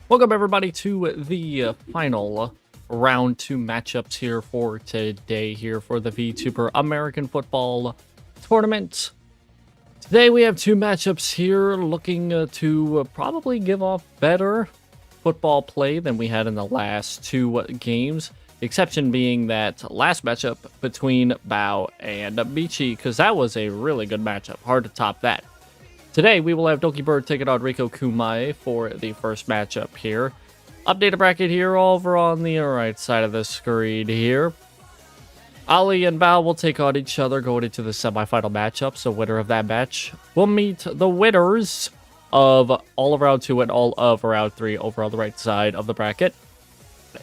Welcome everybody to the final round 2 matchups here for today here for the VTuber American Football Tournament. Today we have 2 matchups here looking to probably give off better football play than we had in the last 2 games. The exception being that last matchup between Bao and Michi, because that was a really good matchup. Hard to top that. Today, we will have Dokibird taking on Riko Kumae for the first matchup here. Updated bracket here over on the right side of the screen here. Ali and Bao will take on each other going into the semifinal matchup. So winner of that match will meet the winners of all of round 2 and all of round 3 over on the right side of the bracket.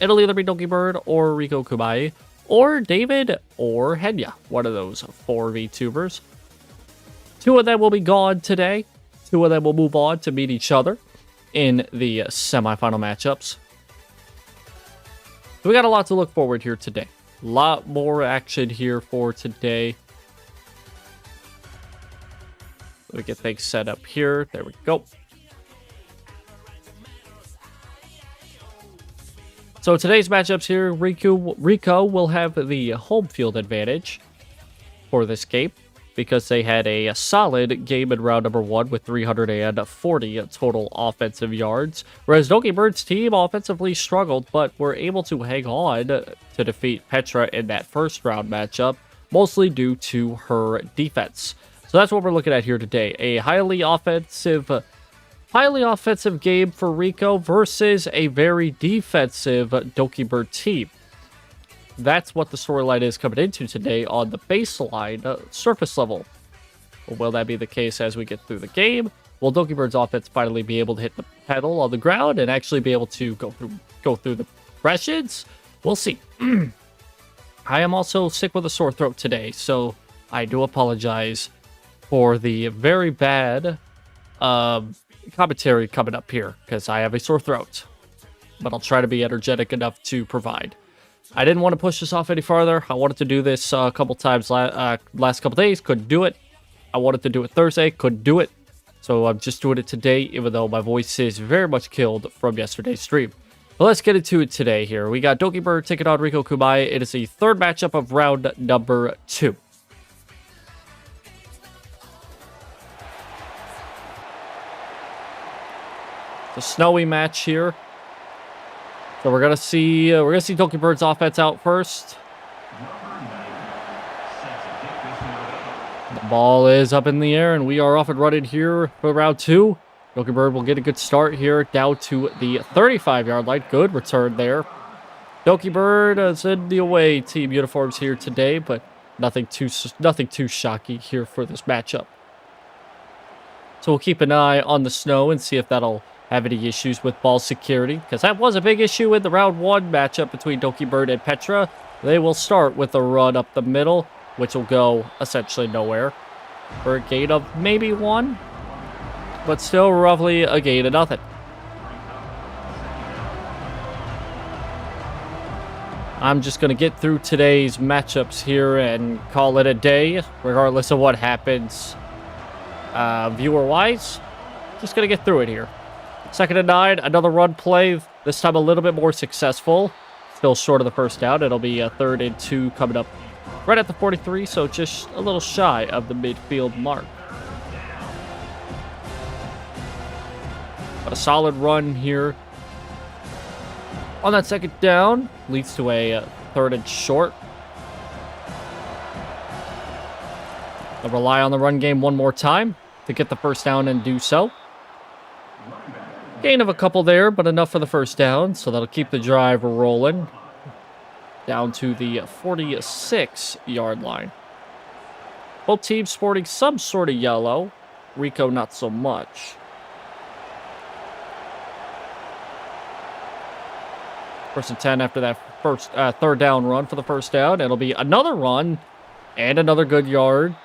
It'll either be Dokibird or Riko Kumae or David or Henya, one of those 4 VTubers. 2 of them will be gone today. 2 of them will move on to meet each other in the semifinal matchups. So we got a lot to look forward here today. A lot more action here for today. Let me get things set up here. There we go. So today's matchups here, Riko will have the home field advantage for this game, because they had a solid game in round number 1 with 340 total offensive yards, whereas Dokibird's team offensively struggled, but were able to hang on to defeat Petra in that first round matchup, mostly due to her defense. So that's what we're looking at here today. A highly offensive game for Riko versus a very defensive Dokibird team. That's what the storyline is coming into today on the baseline surface level. Will that be the case as we get through the game? Will Dokibird's offense finally be able to hit the pedal on the ground and actually be able to go through the progressions? We'll see. I am also sick with a sore throat today, so I do apologize for the very bad commentary coming up here, because I have a sore throat. But I'll try to be energetic enough to provide. I didn't want to push this off any farther. I wanted to do this a couple times last couple days. Couldn't do it. I wanted to do it Thursday. Couldn't do it. So I'm just doing it today, even though my voice is very much killed from yesterday's stream. But let's get into it today here. We got Dokibird taking on Riko Kumae. It is the third matchup of round number 2. It's a snowy match here. So we're gonna see Dokibird's offense out first. The ball is up in the air, and we are off and running here for round 2. Dokibird will get a good start here, down to the 35-yard line. Good return there. Dokibird is in the away team uniforms here today, but nothing too shocking here for this matchup. So we'll keep an eye on the snow and see if that'll have any issues with ball security, because that was a big issue in the round 1 matchup between Dokibird and Petra. They will start with a run up the middle, which will go essentially nowhere for a gain of maybe 1, but still roughly a gain of nothing. I'm just going to get through today's matchups here and call it a day, regardless of what happens viewer-wise. Just going to get through it here. 2nd and 9, another run play, this time a little bit more successful. Still short of the first down. It'll be a 3rd and 2 coming up right at the 43, so just a little shy of the midfield mark. But a solid run here on that 2nd down leads to a 3rd and short. They'll rely on the run game one more time to get the first down and do so. Gain of a couple there, but enough for the first down, so that'll keep the drive rolling down to the 46-yard line. Both teams sporting some sort of yellow. Riko not so much. First and 10 after that first 3rd down run for the first down. It'll be another run and another good yard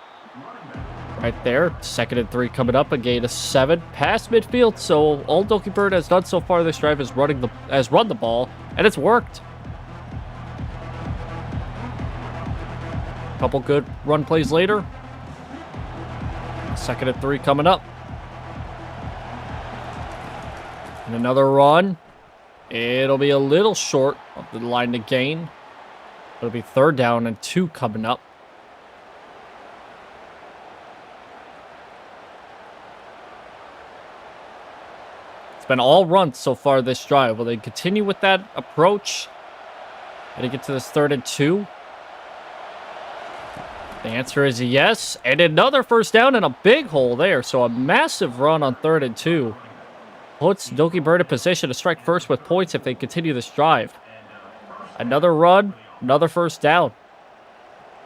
right there. 2nd and 3 coming up, a gain of 7 past midfield. So all Dokibird has done so far this drive is run the ball, and it's worked. Couple good run plays later. 2nd and 3 coming up. And another run. It'll be a little short of the line to gain. It'll be 3rd down and 2 coming up. It's been all runs so far this drive. Will they continue with that approach? Did it get to this 3rd and 2? The answer is yes. And another 1st down and a big hole there. So a massive run on 3rd and 2. Puts Dokibird in position to strike first with points if they continue this drive. Another run, another 1st down.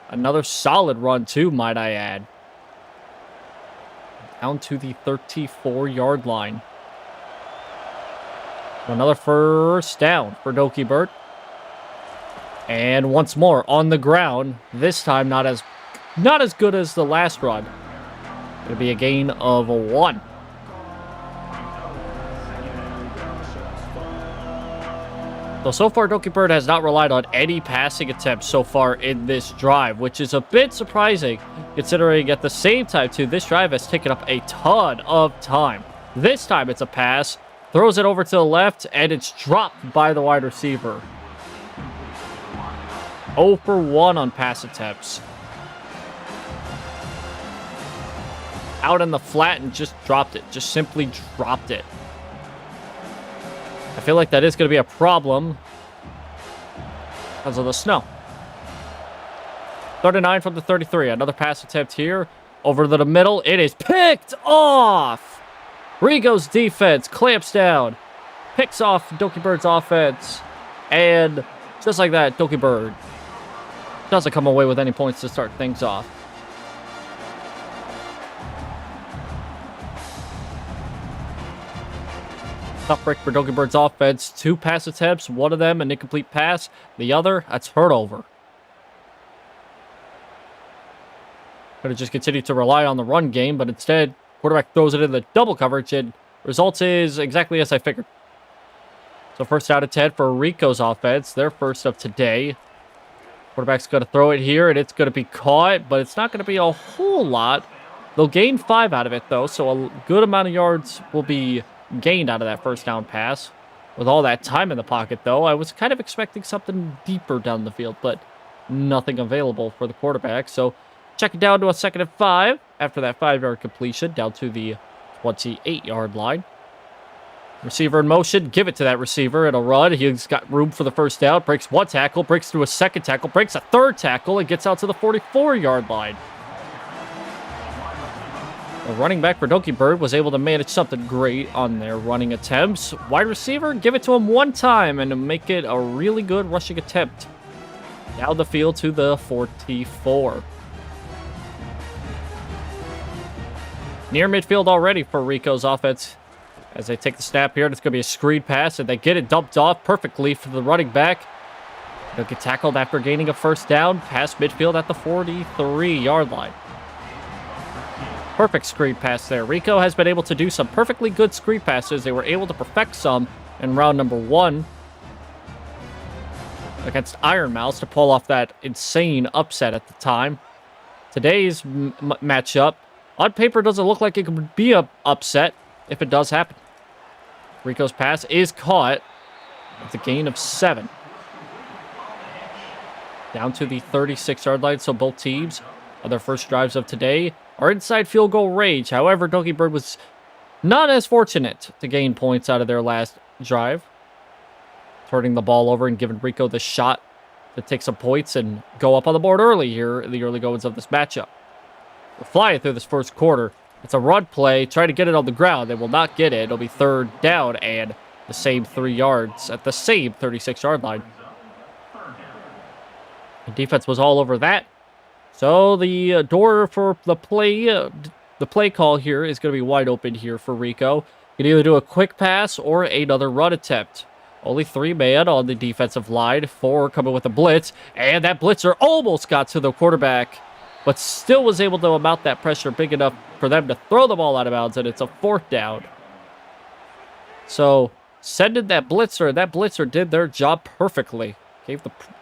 Another solid run too, might I add. Down to the 34-yard line. Another 1st down for Dokibird. And once more on the ground. This time not as good as the last run. It'll be a gain of 1. So far, Dokibird has not relied on any passing attempts so far in this drive, which is a bit surprising, considering at the same time, too, this drive has taken up a ton of time. This time, it's a pass, throws it over to the left, and it's dropped by the wide receiver. 0 for 1 on pass attempts. Out in the flat and just dropped it. Just simply dropped it. I feel like that is going to be a problem because of the snow. 3rd and 9 from the 33. Another pass attempt here. Over to the middle. It is picked off. Riko's defense clamps down. Picks off Dokibird's offense. And just like that, Dokibird doesn't come away with any points to start things off. Tough break for Dokibird's offense. 2 pass attempts, one of them an incomplete pass, the other a turnover. Could have just continued to rely on the run game, but instead, quarterback throws it in the double coverage, and results is exactly as I figured. So 1st out of 10 for Riko's offense, their first of today. Quarterback's going to throw it here, and it's going to be caught, but it's not going to be a whole lot. They'll gain 5 out of it, though, so a good amount of yards will be gained out of that 1st down pass. With all that time in the pocket, though, I was kind of expecting something deeper down the field, but nothing available for the quarterback. So check it down to a 2nd and 5 after that 5-yard completion down to the 28-yard line. Receiver in motion, give it to that receiver. It'll run. He's got room for the 1st down. Breaks 1 tackle, breaks through a 2nd tackle, breaks a 3rd tackle, and gets out to the 44-yard line. The running back for Dokibird was able to manage something great on their running attempts. Wide receiver, give it to him 1 time and make it a really good rushing attempt. Down the field to the 44. Near midfield already for Riko's offense. As they take the snap here, it's going to be a screen pass, and they get it dumped off perfectly for the running back. They'll get tackled after gaining a 1st down, past midfield at the 43-yard line. Perfect screen pass there. Riko has been able to do some perfectly good screen passes. They were able to perfect some in round number 1 against Iron Mouse to pull off that insane upset at the time. Today's matchup, on paper, doesn't look like it could be an upset if it does happen. Riko's pass is caught with a gain of 7. Down to the 36-yard line, so both teams on their first drives of today are inside field goal range. However, Dokibird was not as fortunate to gain points out of their last drive, turning the ball over and giving Riko the shot to take some points and go up on the board early here in the early goings of this matchup. We're flying through this 1st quarter. It's a run play. Try to get it on the ground. They will not get it. It'll be 3rd down and the same 3 yards at the same 36-yard line. The defense was all over that. So the door for the play call here is going to be wide open here for Riko. You can either do a quick pass or another run attempt. Only 3 man on the defensive line, 4 coming with a blitz, and that blitzer almost got to the quarterback, but still was able to mount that pressure big enough for them to throw the ball out of bounds, and it's a 4th down. So sending that blitzer, and that blitzer did their job perfectly.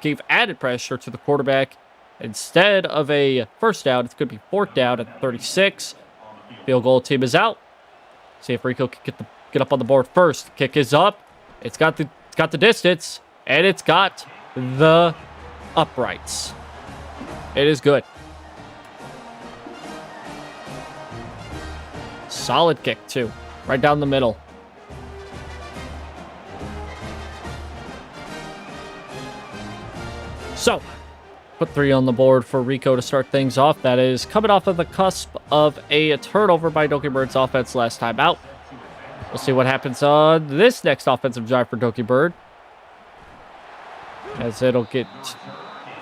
Gave added pressure to the quarterback. Instead of a 1st down, it's going to be 4th down at 36. Field goal team is out. See if Riko can get up on the board first. Kick is up. It's got got the distance, and it's got the uprights. It is good. Solid kick, too. Right down the middle. So, put 3 on the board for Riko to start things off. That is coming off of the cusp of a turnover by Dokibird's offense last time out. We'll see what happens on this next offensive drive for Dokibird, as it'll get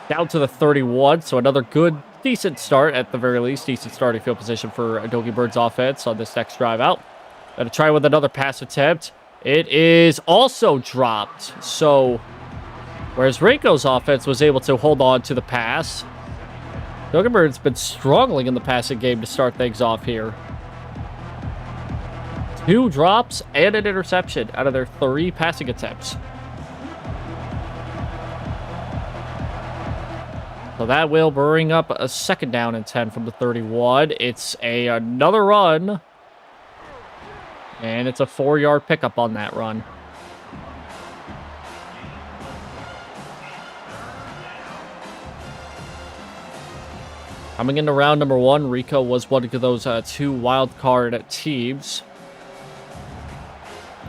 down to the 31. So another good, decent start at the very least. Decent starting field position for Dokibird's offense on this next drive out. Gonna try with another pass attempt. It is also dropped. So whereas Riko's offense was able to hold on to the pass, Dokibird's been struggling in the passing game to start things off here. 2 drops and an interception out of their 3 passing attempts. So that will bring up a 2nd down and 10 from the 31. It's another run. And it's a 4-yard pickup on that run. Coming into round number 1, Riko was one of those 2 wild card teams.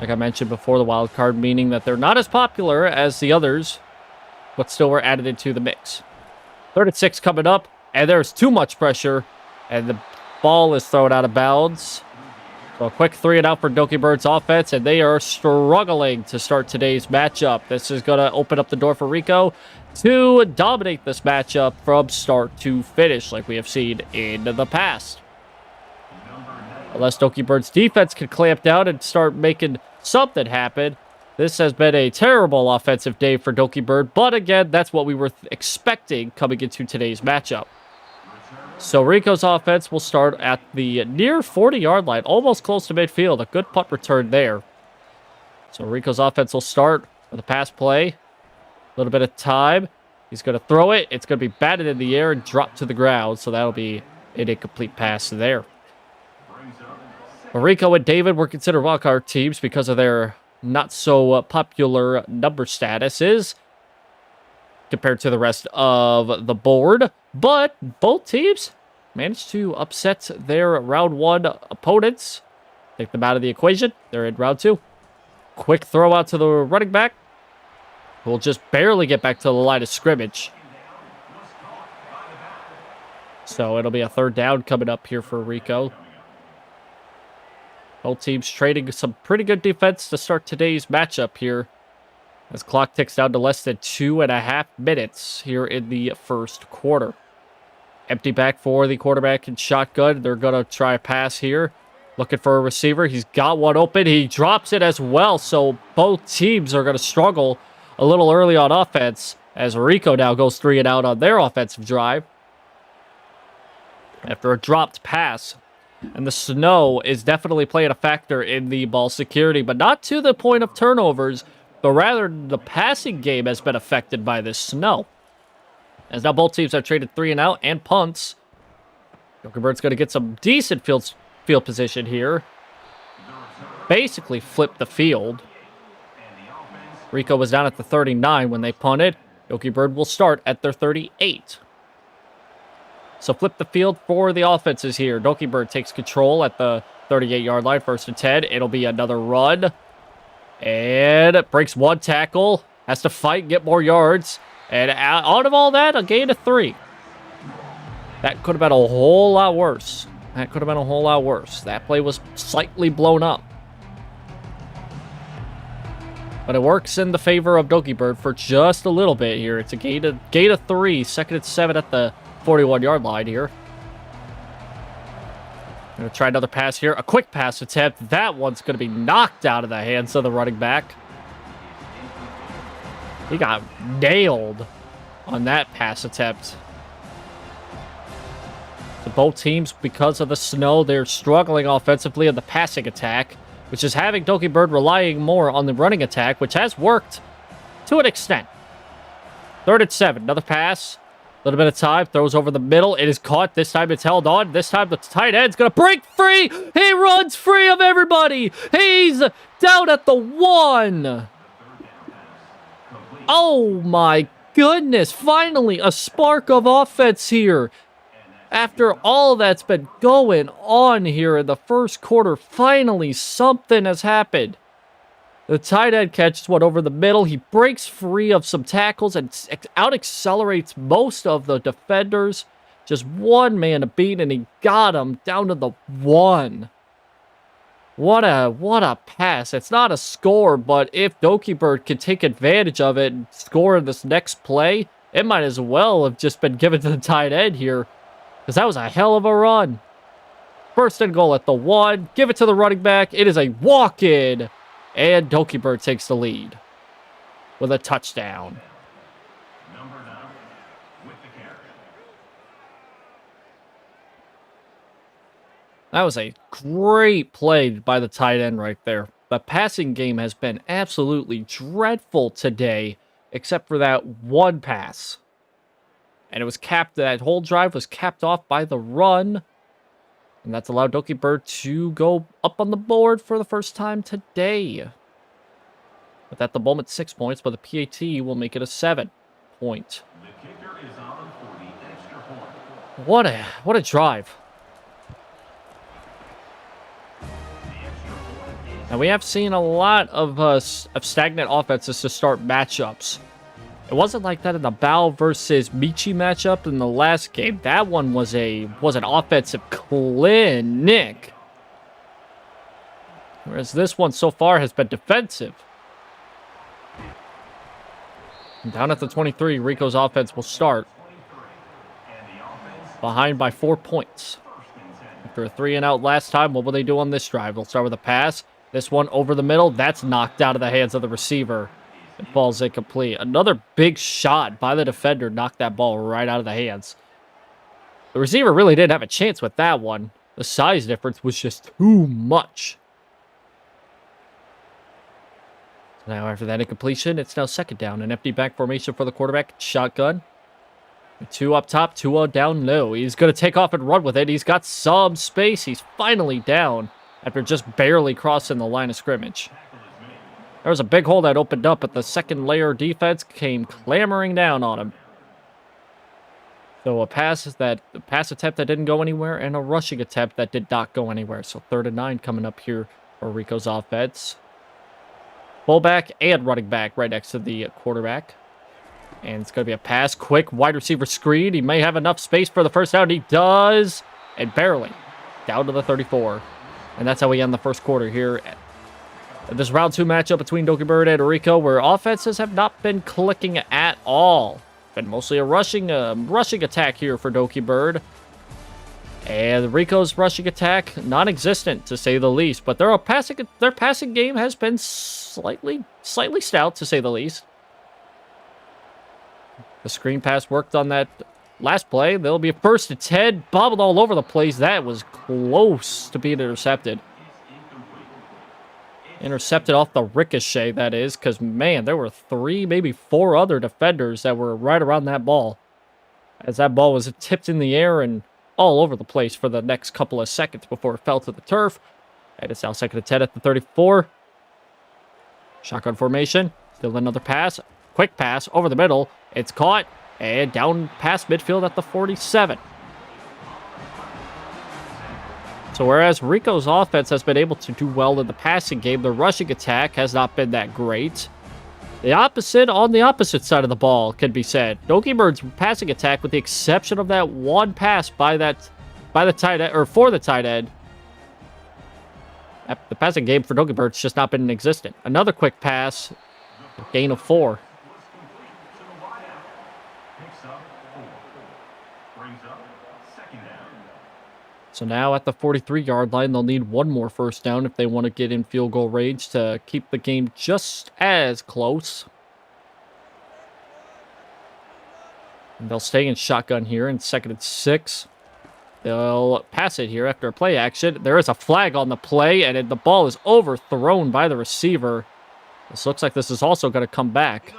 Like I mentioned before, the wild card meaning that they're not as popular as the others, but still were added into the mix. 3rd and 6 coming up, and there's too much pressure, and the ball is thrown out of bounds. So a quick 3 and out for Dokibird's offense, and they are struggling to start today's matchup. This is going to open up the door for Riko to dominate this matchup from start to finish, like we have seen in the past. Unless Dokibird's defense can clamp down and start making something happen, this has been a terrible offensive day for Dokibird, but again, that's what we were expecting coming into today's matchup. So Riko's offense will start at the near 40-yard line, almost close to midfield. A good punt return there. So Riko's offense will start with a pass play. A little bit of time. He's going to throw it. It's going to be batted in the air and dropped to the ground, so that'll be an incomplete pass there. Riko and David were considered wildcard teams because of their not so popular number statuses compared to the rest of the board. But both teams managed to upset their round 1 opponents. Take them out of the equation. They're in round 2. Quick throw out to the running back. We'll just barely get back to the line of scrimmage. So it'll be a 3rd down coming up here for Riko. Both teams trading some pretty good defense to start today's matchup here, as clock ticks down to less than 2.5 minutes here in the 1st quarter. Empty back for the quarterback in shotgun. They're going to try a pass here. Looking for a receiver. He's got one open. He drops it as well. So both teams are going to struggle a little early on offense, as Riko now goes 3 and out on their offensive drive after a dropped pass. And the snow is definitely playing a factor in the ball security, but not to the point of turnovers, but rather the passing game has been affected by this snow. As now both teams have traded 3 and out and punts. Dokibird's going to get some decent field position here. Basically flip the field. Riko was down at the 39 when they punted. Dokibird will start at their 38. So flip the field for the offenses here. Dokibird takes control at the 38-yard line, 1st and 10. It'll be another run. And breaks 1 tackle. Has to fight, get more yards. And out of all that, a gain of 3. That could have been a whole lot worse. That play was slightly blown up. But it works in the favor of Dokibird for just a little bit here. It's a gain of 3. 2nd and 7 at the 41-yard line here. Going to try another pass here. A quick pass attempt. That one's going to be knocked out of the hands of the running back. He got nailed on that pass attempt. So both teams, because of the snow, they're struggling offensively in the passing attack, which is having Dokibird relying more on the running attack, which has worked to an extent. 3rd and 7. Another pass. A little bit of time. Throws over the middle. It is caught. This time it's held on. This time the tight end's going to break free. He runs free of everybody. He's down at the 1. Oh my goodness, finally a spark of offense here. After all that's been going on here in the first quarter, finally something has happened. The tight end catches one over the middle. He breaks free of some tackles and out-accelerates most of the defenders. Just one man to beat, and he got him down to the 1. What a pass. It's not a score, but if Dokibird can take advantage of it and score in this next play, it might as well have just been given to the tight end here, because that was a hell of a run. First and goal at the 1. Give it to the running back. It is a walk-in, and Dokibird takes the lead with a touchdown. That was a great play by the tight end right there. The passing game has been absolutely dreadful today, except for that one pass. And it was capped, that whole drive was capped off by the run. And that's allowed Dokibird to go up on the board for the first time today. With at the moment 6 points, but the PAT will make it a 7-point. What a drive. Now, we have seen a lot of stagnant offenses to start matchups. It wasn't like that in the Bao versus Michi matchup in the last game. That one was an offensive clinic. Whereas this one so far has been defensive. And down at the 23, Riko's offense will start. Behind by 4 points. After a 3-and-out last time, what will they do on this drive? They'll start with a pass. This one over the middle, that's knocked out of the hands of the receiver. It falls incomplete. Another big shot by the defender knocked that ball right out of the hands. The receiver really didn't have a chance with that one. The size difference was just too much. So now after that incompletion, it's now second down. An empty back formation for the quarterback. Shotgun. 2 up top, 2 down low. He's going to take off and run with it. He's got some space. He's finally down after just barely crossing the line of scrimmage. There was a big hole that opened up, but the second layer defense came clamoring down on him. So a pass attempt that didn't go anywhere, and a rushing attempt that did not go anywhere. So 3rd and 9 coming up here for Riko's offense. Fullback and running back right next to the quarterback. And it's going to be a pass. Quick wide receiver screen. He may have enough space for the first down. He does. And barely. Down to the 34. And that's how we end the first quarter here. This round 2 matchup between Dokibird and Riko, where offenses have not been clicking at all. Been mostly a rushing attack here for Dokibird. And Riko's rushing attack, non-existent to say the least. But their passing game has been slightly stout to say the least. The screen pass worked on that last play. There'll be a 1st and 10, bobbled all over the place. That was close to being intercepted. Intercepted off the ricochet, that is, because, man, there were 3, maybe 4 other defenders that were right around that ball. As that ball was tipped in the air and all over the place for the next couple of seconds before it fell to the turf. And it's now 2nd and 10 at the 34. Shotgun formation. Still another pass. Quick pass over the middle. It's caught. And down past midfield at the 47. So whereas Riko's offense has been able to do well in the passing game, the rushing attack has not been that great. The opposite on the opposite side of the ball can be said. Dokibird's passing attack, with the exception of that one pass by the tight end, or for the tight end, the passing game for Dokibird's just not been existent. Another quick pass, gain of 4. So now at the 43-yard line, they'll need one more first down if they want to get in field goal range to keep the game just as close. And they'll stay in shotgun here in 2nd and 6. They'll pass it here after a play action. There is a flag on the play, and the ball is overthrown by the receiver. This looks like this is also going to come back.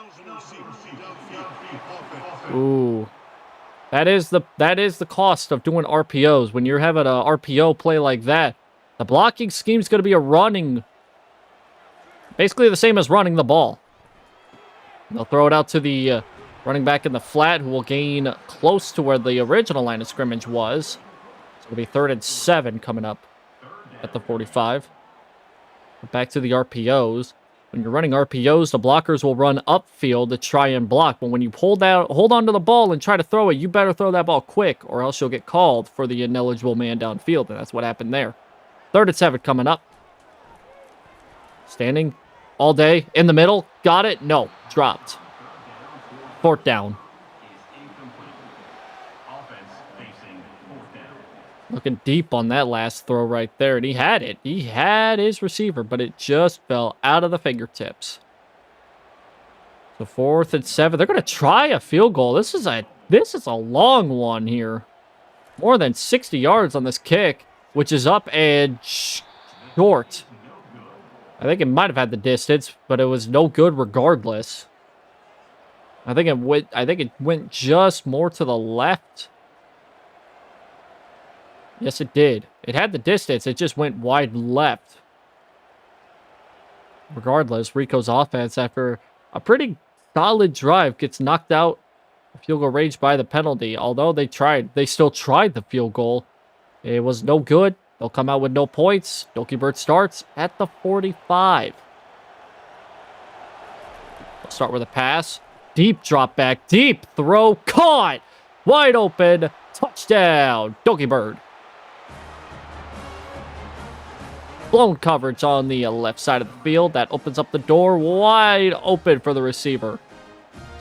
Ooh. That is the cost of doing RPOs. When you're having an RPO play like that, the blocking scheme is going to be basically the same as running the ball. They'll throw it out to the running back in the flat, who will gain close to where the original line of scrimmage was. So it'll be 3rd and 7 coming up at the 45. Back to the RPOs. When you're running RPOs, the blockers will run upfield to try and block. But when you hold on to the ball and try to throw it, you better throw that ball quick, or else you'll get called for the ineligible man downfield. And that's what happened there. 3rd and 7 coming up. Standing all day in the middle. Got it? No. Dropped. 4th down. Looking deep on that last throw right there, and he had it. He had his receiver, but it just fell out of the fingertips. So 4th and 7. They're going to try a field goal. This is a long one here. More than 60 yards on this kick, which is up and short. I think it might have had the distance, but it was no good regardless. I think it went just more to the left. Yes, it did. It had the distance. It just went wide left. Regardless, Riko's offense, after a pretty solid drive, gets knocked out of field goal range by the penalty. Although they still tried the field goal. It was no good. They'll come out with no points. Dokibird starts at the 45. They'll start with a pass. Deep drop back. Deep throw. Caught. Wide open. Touchdown. Dokibird. Blown coverage on the left side of the field. That opens up the door wide open for the receiver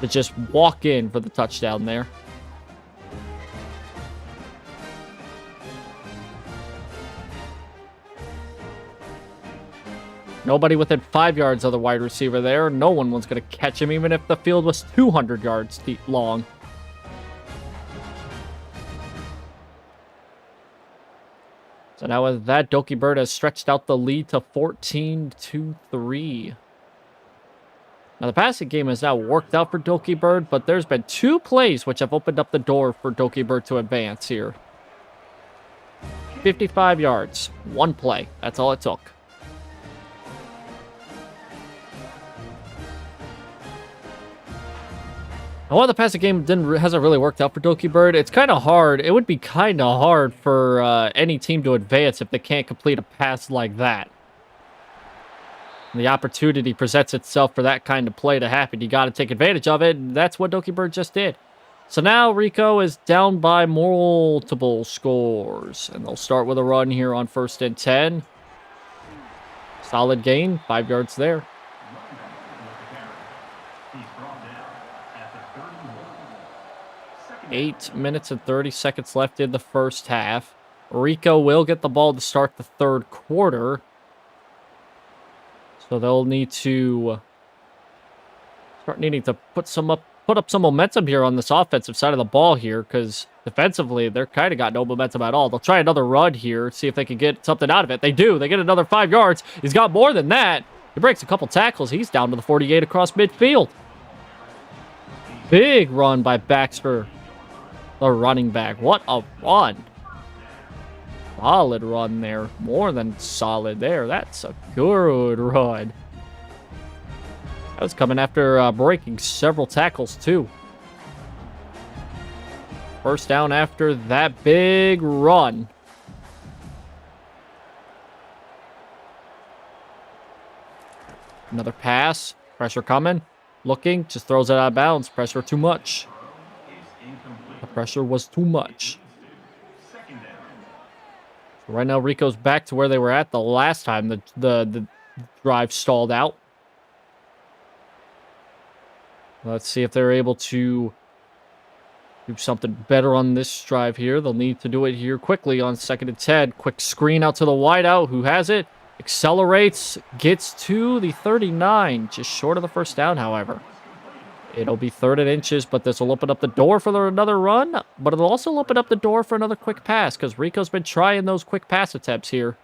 to just walk in for the touchdown there. Nobody within 5 yards of the wide receiver there. No one was going to catch him, even if the field was 200 yards long. So now with that, Dokibird has stretched out the lead to 14-3. Now the passing game has now worked out for Dokibird, but there's been 2 plays which have opened up the door for Dokibird to advance here. 55 yards, 1 play. That's all it took. Now, while the passing game hasn't really worked out for Dokibird, it's kind of hard. It would be kind of hard for any team to advance if they can't complete a pass like that. The opportunity presents itself for that kind of play to happen. You got to take advantage of it, and that's what Dokibird just did. So now Riko is down by multiple scores, and they'll start with a run here on 1st and 10. Solid gain, 5 yards there. 8 minutes and 30 seconds left in the first half. Riko will get the ball to start the 3rd quarter. So they'll need to start needing to put up some momentum here on this offensive side of the ball here, because defensively, they're kind of got no momentum at all. They'll try another run here, see if they can get something out of it. They do. They get another 5 yards. He's got more than that. He breaks a couple tackles. He's down to the 48 across midfield. Big run by Baxter, the running back. What a run. Solid run there. More than solid there. That's a good run. That was coming after breaking several tackles, too. First down after that big run. Another pass. Pressure coming. Looking. Just throws it out of bounds. Pressure too much. The pressure was too much. So right now, Riko's back to where they were at the last time the drive stalled out. Let's see if they're able to do something better on this drive here. They'll need to do it here quickly on 2nd and 10. Quick screen out to the wideout. Who has it? Accelerates. Gets to the 39. Just short of the first down, however. It'll be 3rd and inches, but this will open up the door for another run. But it'll also open up the door for another quick pass, because Riko's been trying those quick pass attempts here.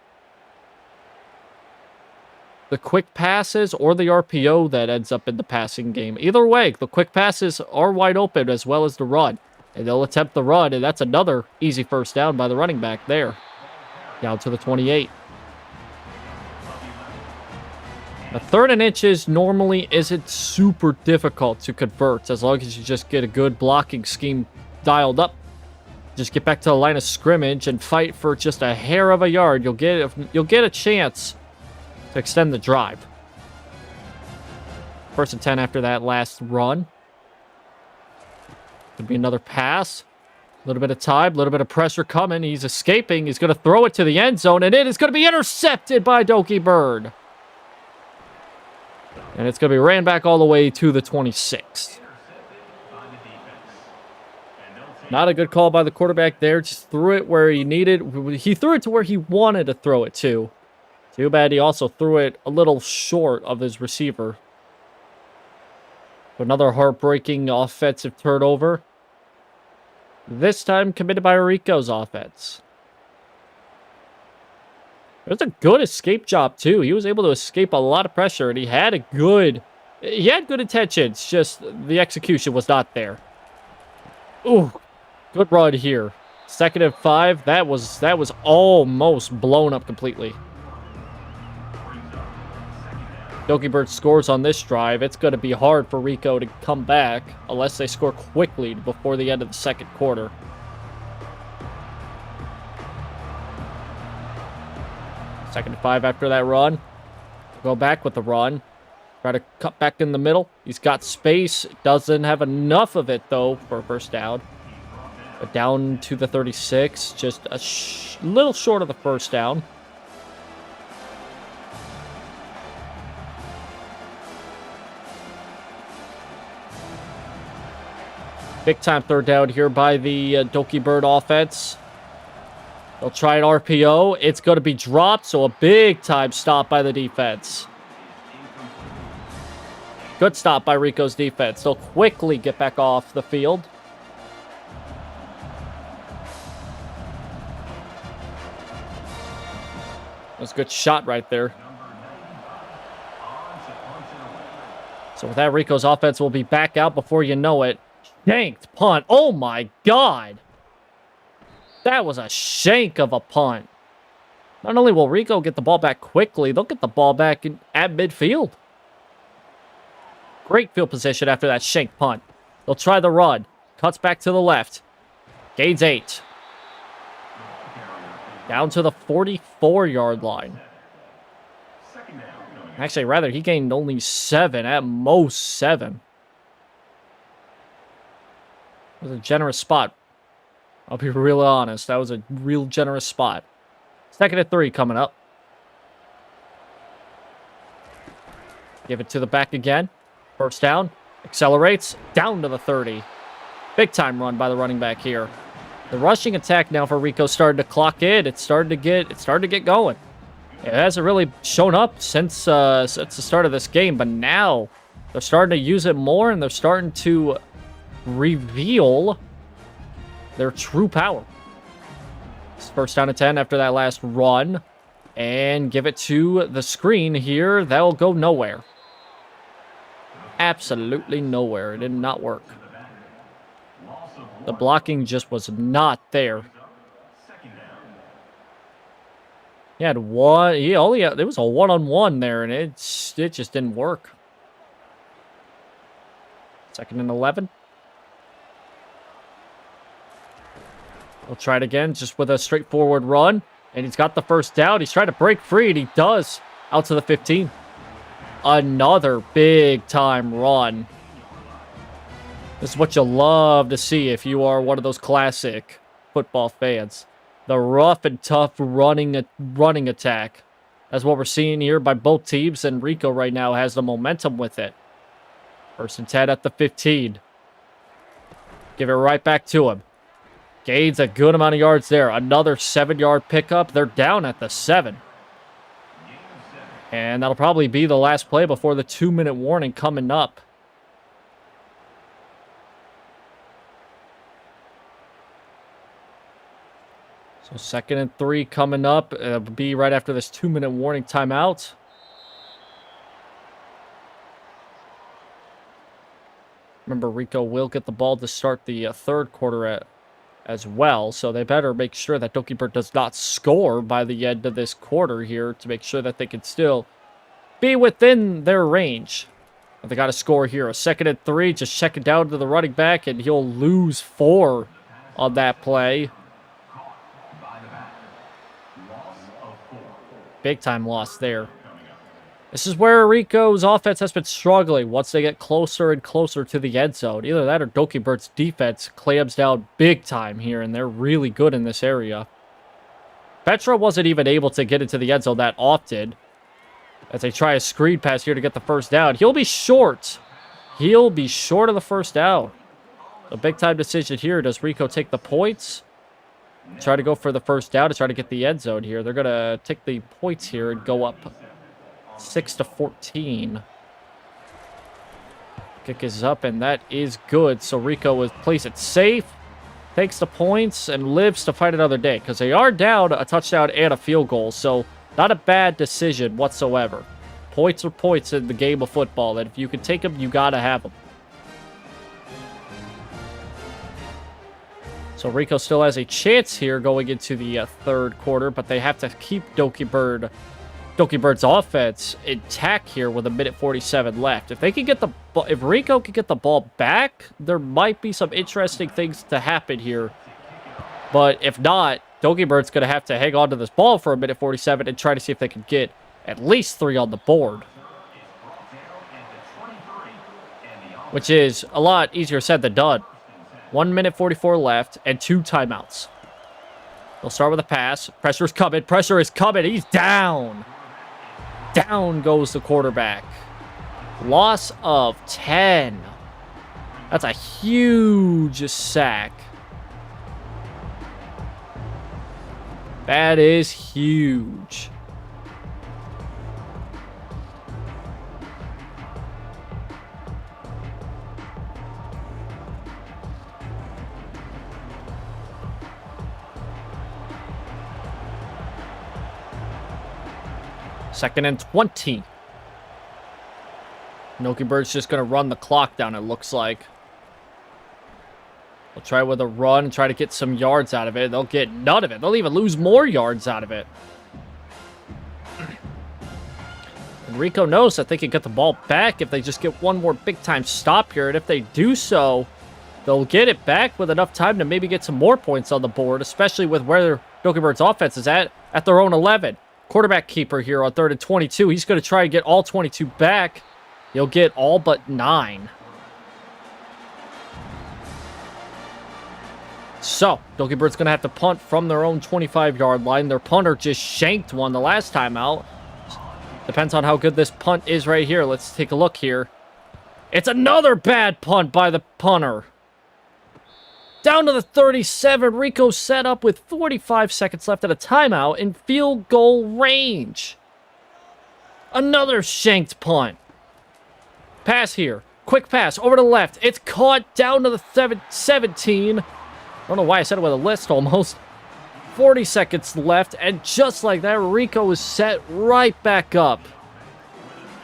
The quick passes or the RPO that ends up in the passing game. Either way, the quick passes are wide open as well as the run. And they'll attempt the run, and that's another easy first down by the running back there. Down to the 28. A third and inches normally isn't super difficult to convert as long as you just get a good blocking scheme dialed up. Just get back to the line of scrimmage and fight for just a hair of a yard. You'll get a chance to extend the drive. 1st and 10 after that last run. Could be another pass. A little bit of time, a little bit of pressure coming. He's escaping. He's going to throw it to the end zone, and it is going to be intercepted by Dokibird. And it's going to be ran back all the way to the 26. Not a good call by the quarterback there. Just threw it where he needed. He threw it to where he wanted to throw it to. Too bad he also threw it a little short of his receiver. Another heartbreaking offensive turnover. This time committed by Riko's offense. It was a good escape job, too. He was able to escape a lot of pressure, and he had good intentions. Just the execution was not there. Ooh, good run here. 2nd and 5. That was almost blown up completely. Dokibird scores on this drive. It's going to be hard for Riko to come back unless they score quickly before the end of the 2nd quarter. Second and 5 after that run. Go back with the run. Try to cut back in the middle. He's got space. Doesn't have enough of it, though, for a 1st down. But down to the 36. Just a little short of the 1st down. Big time 3rd down here by the Dokibird offense. They'll try an RPO. It's going to be dropped, so a big time stop by the defense. Good stop by Riko's defense. They'll quickly get back off the field. That was a good shot right there. So with that, Riko's offense will be back out before you know it. Shanked punt. Oh my God. That was a shank of a punt. Not only will Riko get the ball back quickly, they'll get the ball back at midfield. Great field position after that shank punt. They'll try the run. Cuts back to the left. Gains 8. Down to the 44-yard line. Actually, rather, he gained only 7. At most 7. It was a generous spot. I'll be real honest. That was a real generous spot. 2nd and 3 coming up. Give it to the back again. 1st down. Accelerates. Down to the 30. Big time run by the running back here. The rushing attack now for Riko started to clock in. It's starting to get going. It hasn't really shown up since the start of this game, but now they're starting to use it more, and they're starting to reveal their true power. It's 1st down and 10 after that last run. And give it to the screen here. That'll go nowhere. Absolutely nowhere. It did not work. The blocking just was not there. He had one. There was a one-on-one there, and it just didn't work. 2nd and 11. He'll try it again, just with a straightforward run. And he's got the 1st down. He's trying to break free, and he does. Out to the 15. Another big-time run. This is what you love to see if you are one of those classic football fans. The rough and tough running attack. That's what we're seeing here by both teams, and Riko right now has the momentum with it. 1st and 10 at the 15. Give it right back to him. Gains a good amount of yards there. Another 7-yard pickup. They're down at the 7. And that'll probably be the last play before the 2-minute warning coming up. So 2nd and 3 coming up. It'll be right after this 2-minute warning timeout. Remember, Riko will get the ball to start the 3rd quarter as well, so they better make sure that Dokibird does not score by the end of this quarter here to make sure that they can still be within their range. But they got to score here. A 2nd and 3. Just check it down to the running back, and he'll lose 4 on that play. Big time loss there. This is where Riko's offense has been struggling once they get closer and closer to the end zone. Either that or Dokibird's defense clams down big time here, and they're really good in this area. Petra wasn't even able to get into the end zone that often as they try a screen pass here to get the first down. He'll be short. He'll be short of the first down. A big time decision here. Does Riko take the points? Try to go for the first down to try to get the end zone here. They're going to take the points here and go up 6-14. Kick is up, and that is good. So Riko plays it safe, takes the points, and lives to fight another day. Because they are down a touchdown and a field goal. So not a bad decision whatsoever. Points are points in the game of football. And if you can take them, you got to have them. So Riko still has a chance here going into the third quarter. But they have to keep Dokibird's offense intact here with 1:47 left. If they can get if Riko can get the ball back, there might be some interesting things to happen here. But if not, Dokibird's going to have to hang on to this ball for 1:47 and try to see if they can get at least 3 on the board. Which is a lot easier said than done. 1:44 left and 2 timeouts. They'll start with a pass. Pressure's coming. Pressure is coming. He's down. Down goes the quarterback. Loss of 10. That's a huge sack. That is huge. Second and 20. Dokibird's just going to run the clock down, it looks like. They'll try with a run and try to get some yards out of it. They'll get none of it. They'll even lose more yards out of it. And Riko knows that they can get the ball back if they just get one more big-time stop here. And if they do so, they'll get it back with enough time to maybe get some more points on the board, especially with where Dokibird's offense is at their own 11. Quarterback keeper here on 3rd and 22. He's going to try and get all 22 back. He'll get all but 9. So, Dokibird's going to have to punt from their own 25-yard line. Their punter just shanked one the last time out. Depends on how good this punt is right here. Let's take a look here. It's another bad punt by the punter. Down to the 37, Riko set up with 45 seconds left at a timeout in field goal range. Another shanked punt. Pass here. Quick pass over to the left. It's caught down to the 17. I don't know why I said it with a list almost. 40 seconds left, and just like that, Riko is set right back up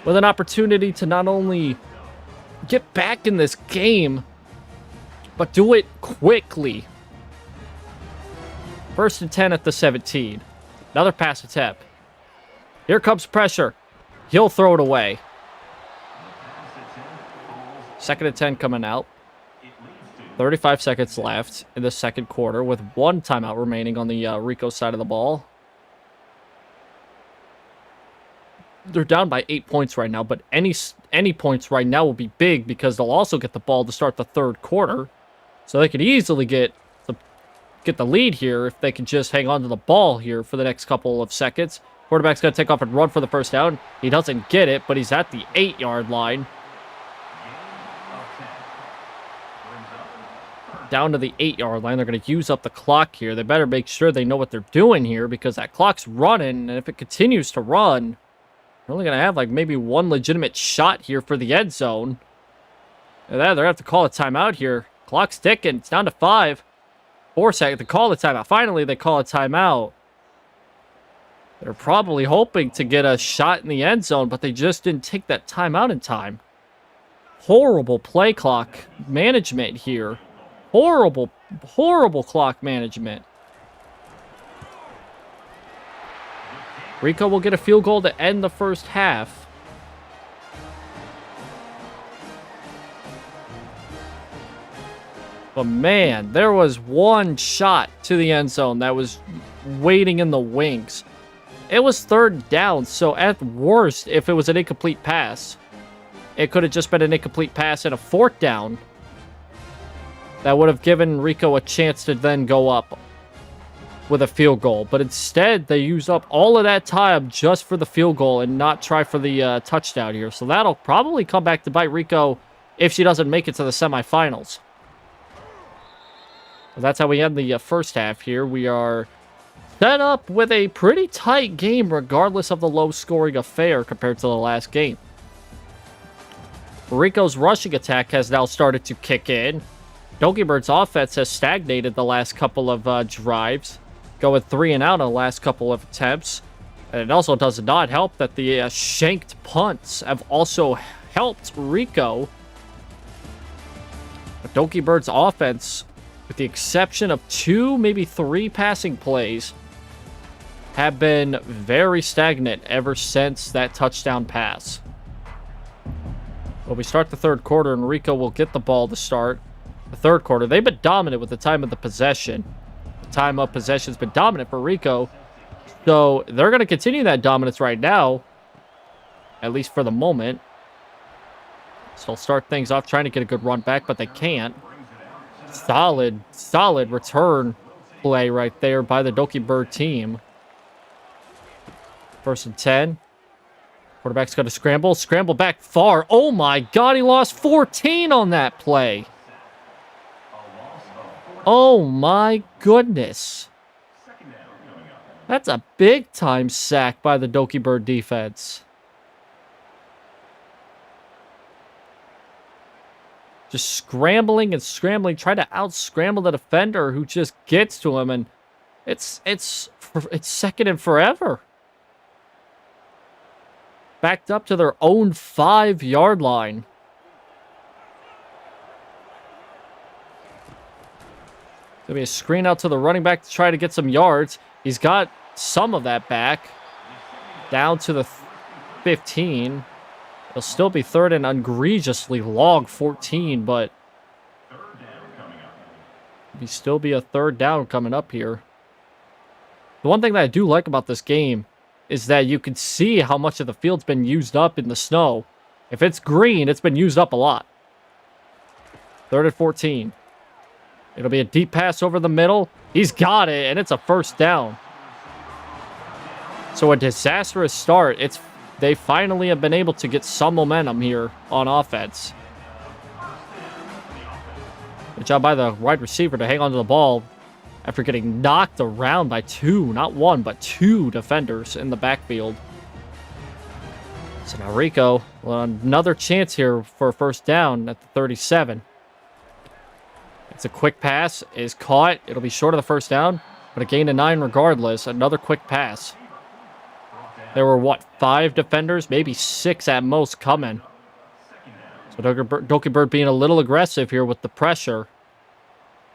with an opportunity to not only get back in this game, but do it quickly. 1st and 10 at the 17. Another pass attempt. Here comes pressure. He'll throw it away. 2nd and 10 coming out. 35 seconds left in the second quarter with 1 timeout remaining on the Riko side of the ball. They're down by 8 points right now, but any points right now will be big because they'll also get the ball to start the third quarter. So they could easily get the lead here if they can just hang on to the ball here for the next couple of seconds. Quarterback's going to take off and run for the first down. He doesn't get it, but he's at the 8-yard line. Down to the 8-yard line. They're going to use up the clock here. They better make sure they know what they're doing here because that clock's running, and if it continues to run, they're only going to have like maybe 1 legitimate shot here for the end zone. And they're going to have to call a timeout here. Clock's ticking. It's down to 5. 4 seconds to call the timeout. Finally, they call a timeout. They're probably hoping to get a shot in the end zone, but they just didn't take that timeout in time. Horrible play clock management here. Horrible clock management. Riko will get a field goal to end the first half. But man, there was one shot to the end zone that was waiting in the wings. It was third down, so at worst, if it was an incomplete pass, it could have just been an incomplete pass and a fourth down. That would have given Riko a chance to then go up with a field goal. But instead, they used up all of that time just for the field goal and not try for the touchdown here. So that'll probably come back to bite Riko if she doesn't make it to the semifinals. So that's how we end the first half here. We are set up with a pretty tight game regardless of the low-scoring affair compared to the last game. Riko's rushing attack has now started to kick in. Dokibird's offense has stagnated the last couple of drives, going 3 and out on the last couple of attempts. And it also does not help that the shanked punts have also helped Riko. But Dokibird's offense, with the exception of 2, maybe 3 passing plays, have been very stagnant ever since that touchdown pass. Well, we start the third quarter, and Riko will get the ball to start the third quarter. They've been dominant with the time of the possession. The time of possession has been dominant for Riko. So they're going to continue that dominance right now, at least for the moment. So they'll start things off trying to get a good run back, but they can't. Solid return play right there by the Dokibird team. 1st and 10. Quarterback's going to scramble back far. Oh my God, he lost 14 on that play. Oh my goodness. That's a big time sack by the Dokibird defense. Just scrambling, trying to out-scramble the defender who just gets to him, and it's second and forever. Backed up to their own 5-yard line. Gonna be a screen out to the running back to try to get some yards. He's got some of that back. Down to the 15. It'll still be third and egregiously long 14, but it'll still be a third down coming up here. The one thing that I do like about this game is that you can see how much of the field's been used up in the snow. If it's green, it's been used up a lot. 3rd and 14. It'll be a deep pass over the middle. He's got it, and it's a first down. So a disastrous start. They finally have been able to get some momentum here on offense. Good job by the wide receiver to hang on to the ball after getting knocked around by 2, not 1, but 2 defenders in the backfield. So now Riko, well, another chance here for a first down at the 37. It's a quick pass, is caught. It'll be short of the first down, but a gain of 9 regardless. Another quick pass. There were, what, 5 defenders? Maybe 6 at most coming. So Dokibird being a little aggressive here with the pressure.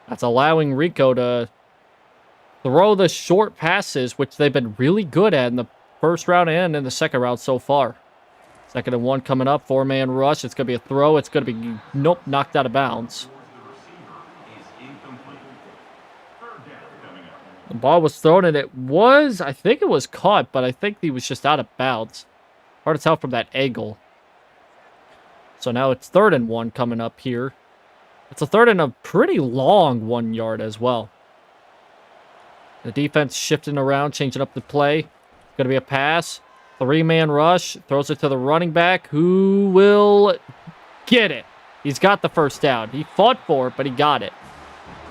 That's allowing Riko to throw the short passes, which they've been really good at in the first round and in the second round so far. 2nd and 1 coming up. 4-man rush. It's going to be a throw. It's going to be, nope, knocked out of bounds. The ball was thrown, and I think it was caught, but I think he was just out of bounds. Hard to tell from that angle. So now it's 3rd and 1 coming up here. It's a 3rd and a pretty long 1 yard as well. The defense shifting around, changing up the play. Going to be a pass. 3-man rush. Throws it to the running back, who will get it. He's got the first down. He fought for it, but he got it.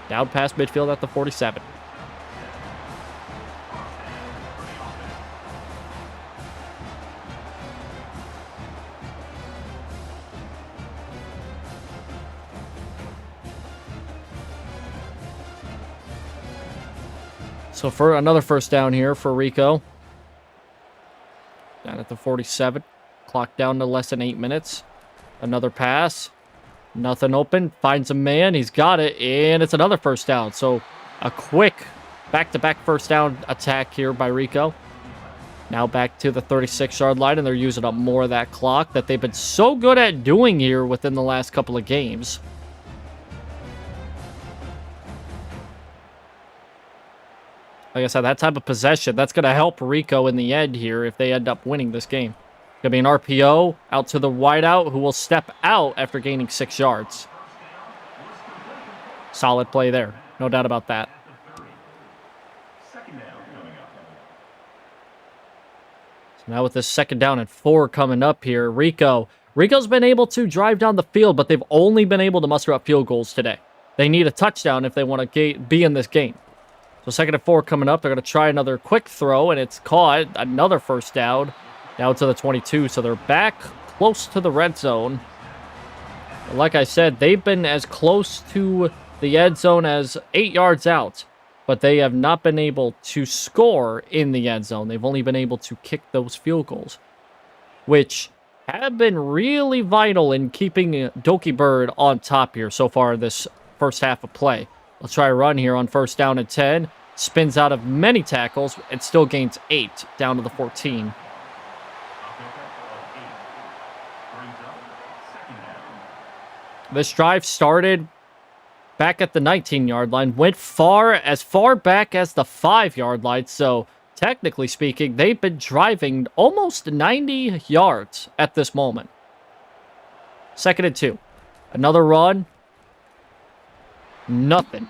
Down past midfield at the 47. So for another first down here for Riko. Down at the 47. Clock down to less than 8 minutes. Another pass. Nothing open. Finds a man. He's got it. And it's another first down. So a quick back-to-back first down attack here by Riko. Now back to the 36-yard line. And they're using up more of that clock that they've been so good at doing here within the last couple of games. Like I said, that type of possession, that's going to help Riko in the end here if they end up winning this game. Going to be an RPO out to the wideout who will step out after gaining 6 yards. Solid play there. No doubt about that. So now with this 2nd down and 4 coming up here, Riko's been able to drive down the field, but they've only been able to muster up field goals today. They need a touchdown if they want to be in this game. So 2nd and 4 coming up. They're going to try another quick throw, and it's caught. Another 1st down. Now to the 22. So they're back close to the red zone. But like I said, they've been as close to the end zone as 8 yards out. But they have not been able to score in the end zone. They've only been able to kick those field goals, which have been really vital in keeping Dokibird on top here so far this first half of play. Let's try a run here on 1st down and 10. Spins out of many tackles and still gains 8 down to the 14. This drive started back at the 19-yard line, went as far back as the 5-yard line, so technically speaking, they've been driving almost 90 yards at this moment. 2nd and 2. Another run. Nothing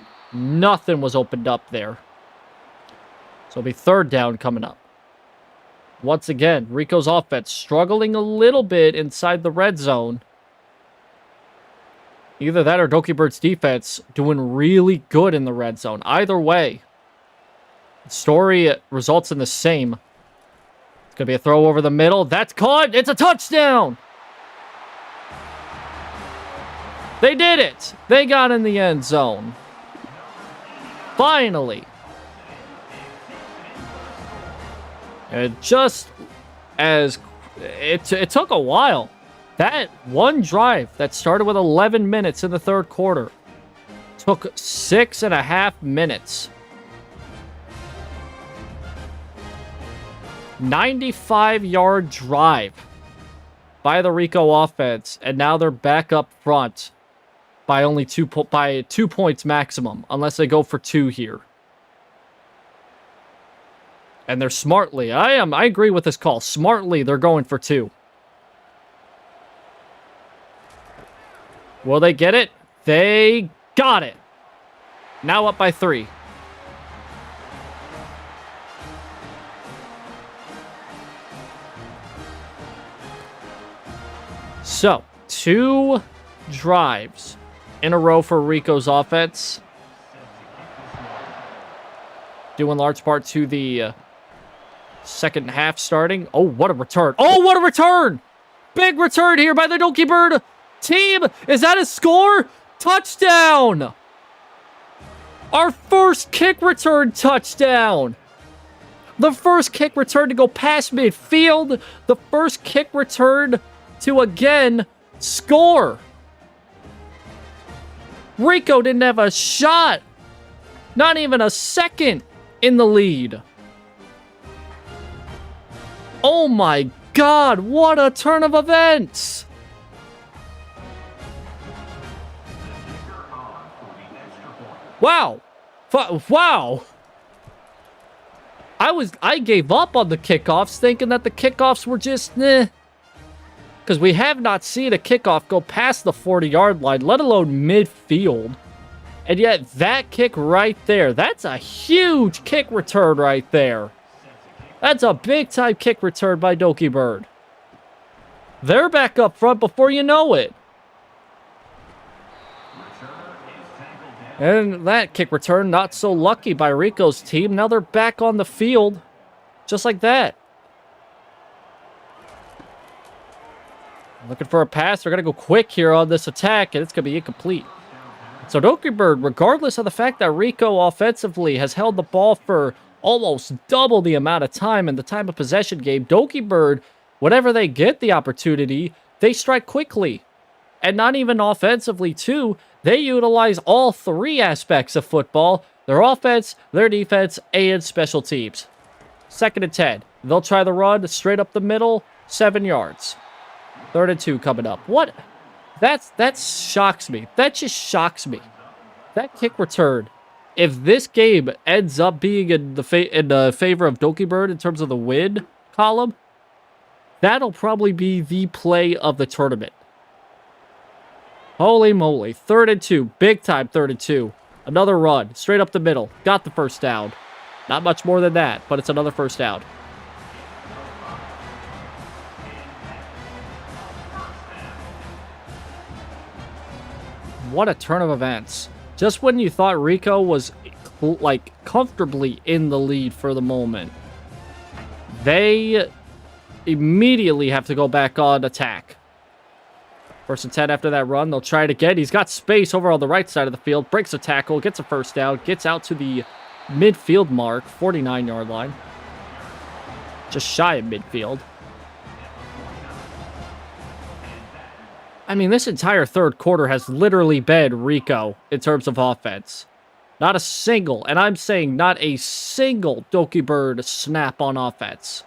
was opened up there. So it'll be 3rd down coming up. Once again, Riko's offense struggling a little bit inside the red zone. Either that or Dokibird's defense doing really good in the red zone. Either way, the story results in the same. It's going to be a throw over the middle. That's caught. It's a touchdown. They did it. They got in the end zone. Finally. And just as it took a while. That one drive that started with 11 minutes in the 3rd quarter took 6.5 minutes. 95-yard drive by the Riko offense, and now they're back up front by only 2 points maximum, unless they go for 2 here. And they're smartly, I agree with this call. Smartly, they're going for 2. Will they get it? They got it. Now up by 3. So, 2 drives in a row for Riko's offense. Due in large part to the 2nd half starting. Oh, what a return. Oh, what a return! Big return here by the Dokibird team. Is that a score? Touchdown! Our first kick return touchdown. The first kick return to go past midfield. The first kick return to again score. Riko didn't have a shot. Not even a second in the lead. Oh my God, what a turn of events. Wow. Wow. I gave up on the kickoffs thinking that the kickoffs were just because we have not seen a kickoff go past the 40-yard line, let alone midfield. And yet that kick right there, that's a huge kick return right there. That's a big-time kick return by Dokibird. They're back up front before you know it. And that kick return, not so lucky by Riko's team. Now they're back on the field, just like that. Looking for a pass. They're going to go quick here on this attack, and it's going to be incomplete. So Dokibird, regardless of the fact that Riko offensively has held the ball for almost double the amount of time in the time of possession game, Dokibird, whenever they get the opportunity, they strike quickly. And not even offensively, too. They utilize all 3 aspects of football: their offense, their defense, and special teams. 2nd and 10. They'll try the run straight up the middle, 7 yards. 3rd and 2 coming up. What? That shocks me. That just shocks me. That kick return if this game ends up being in the favor of Dokibird in terms of the win column, that'll probably be the play of the tournament. Holy moly. 3rd and 2. Big time 3rd and 2. Another run. Straight up the middle. Got the first down. Not much more than that, but it's another first down. What a turn of events. Just when you thought Riko was, like, comfortably in the lead for the moment, they immediately have to go back on attack. 1st and 10 after that run. They'll try it again. He's got space over on the right side of the field. Breaks a tackle. Gets a first down. Gets out to the midfield mark. 49-yard line. Just shy of midfield. I mean, this entire 3rd quarter has literally been Riko in terms of offense. Not a single, and I'm saying not a single Dokibird snap on offense.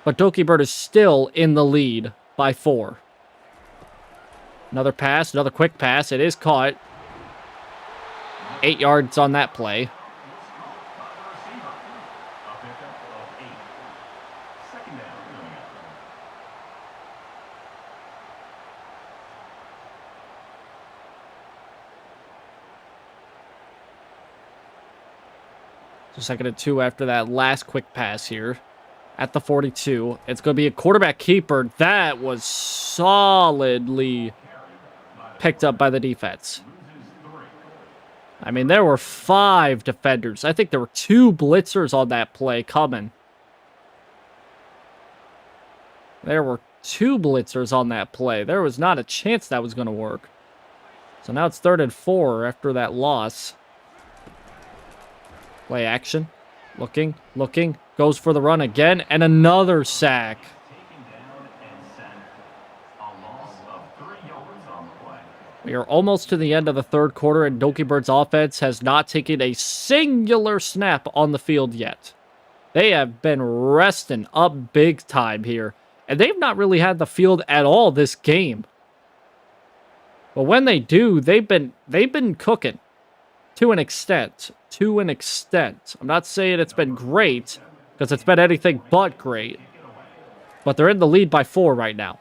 But Dokibird is still in the lead by 4. Another pass, another quick pass. It is caught. 8 yards on that play. So 2nd and 2 after that last quick pass here. At the 42. It's going to be a quarterback keeper. That was solidly picked up by the defense. I mean, there were 5 defenders. I think there were 2 blitzers on that play coming. There were 2 blitzers on that play. There was not a chance that was going to work. So now it's 3rd and 4 after that loss. Play action. Looking. Goes for the run again. And another sack. We are almost to the end of the 3rd quarter, and Dokibird's offense has not taken a singular snap on the field yet. They have been resting up big time here. And they've not really had the field at all this game. But when they do, they've been cooking. To an extent. I'm not saying it's been great, because it's been anything but great. But they're in the lead by 4 right now.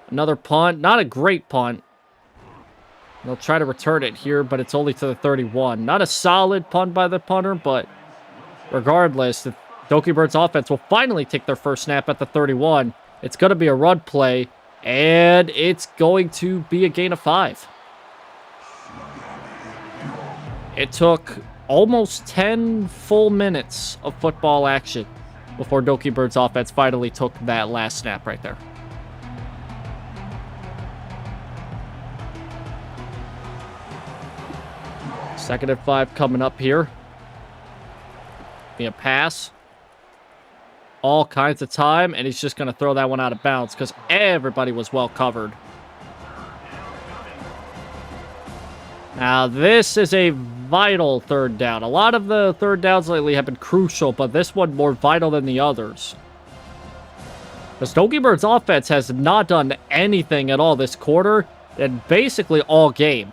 Another punt. Not a great punt. They'll try to return it here, but it's only to the 31. Not a solid punt by the punter, but regardless, the Dokibird's offense will finally take their first snap at the 31. It's going to be a run play, and it's going to be a gain of 5. It took almost 10 full minutes of football action before Dokibird's offense finally took that last snap right there. Second and 5 coming up here. Be a pass. All kinds of time, and he's just going to throw that one out of bounds because everybody was well covered. Now, this is a vital 3rd down. A lot of the 3rd downs lately have been crucial, but this one more vital than the others. Because Dokibird's offense has not done anything at all this quarter, and basically all game.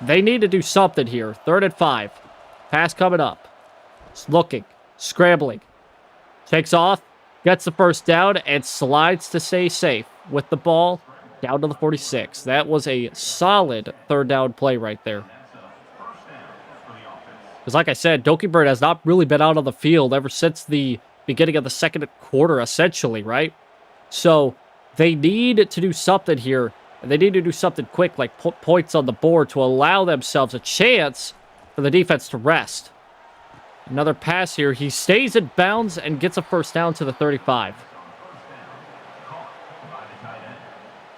They need to do something here. 3rd and 5. Pass coming up. It's looking. Scrambling. Takes off. Gets the first down and slides to stay safe with the ball down to the 46. That was a solid 3rd down play right there. Because like I said, Dokibird has not really been out on the field ever since the beginning of the 2nd quarter, essentially, right? So they need to do something here. And they need to do something quick, like put points on the board to allow themselves a chance for the defense to rest. Another pass here. He stays in bounds and gets a first down to the 35.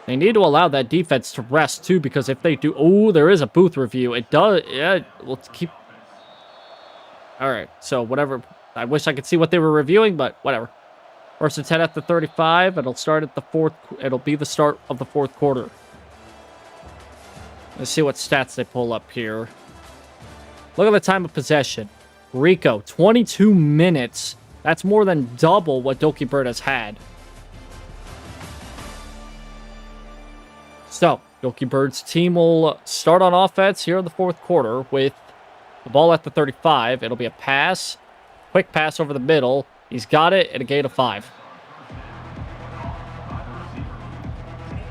They need to allow that defense to rest, too, because if they do... Oh, there is a booth review. It does... Yeah, we'll keep... All right, so whatever. I wish I could see what they were reviewing, but whatever. 1st and 10 at the 35. It'll start at the 4th. It'll be the start of the 4th quarter. Let's see what stats they pull up here. Look at the time of possession. Riko, 22 minutes. That's more than double what Dokibird has had. So, Dokibird's team will start on offense here in the fourth quarter with the ball at the 35. It'll be a pass. Quick pass over the middle. He's got it at a gain of 5.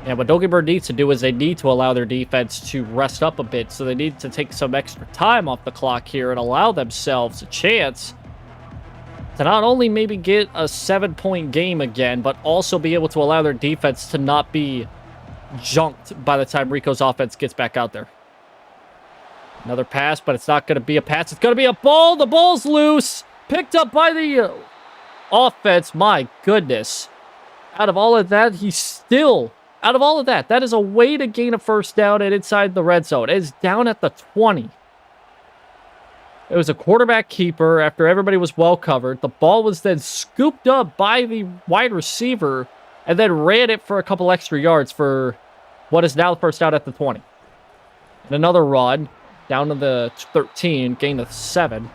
And what Dokibird needs to do is they need to allow their defense to rest up a bit. So they need to take some extra time off the clock here and allow themselves a chance to not only maybe get a 7-point game again, but also be able to allow their defense to not be junked by the time Riko's offense gets back out there. Another pass, but it's not going to be a pass. It's going to be a ball. The ball's loose. Picked up by the offense. My goodness. Out of all of that, out of all of that, that is a way to gain a first down and inside the red zone. It is down at the 20. It was a quarterback keeper after everybody was well covered. The ball was then scooped up by the wide receiver and then ran it for a couple extra yards for what is now the first down at the 20. And another run down to the 13, gain of 7.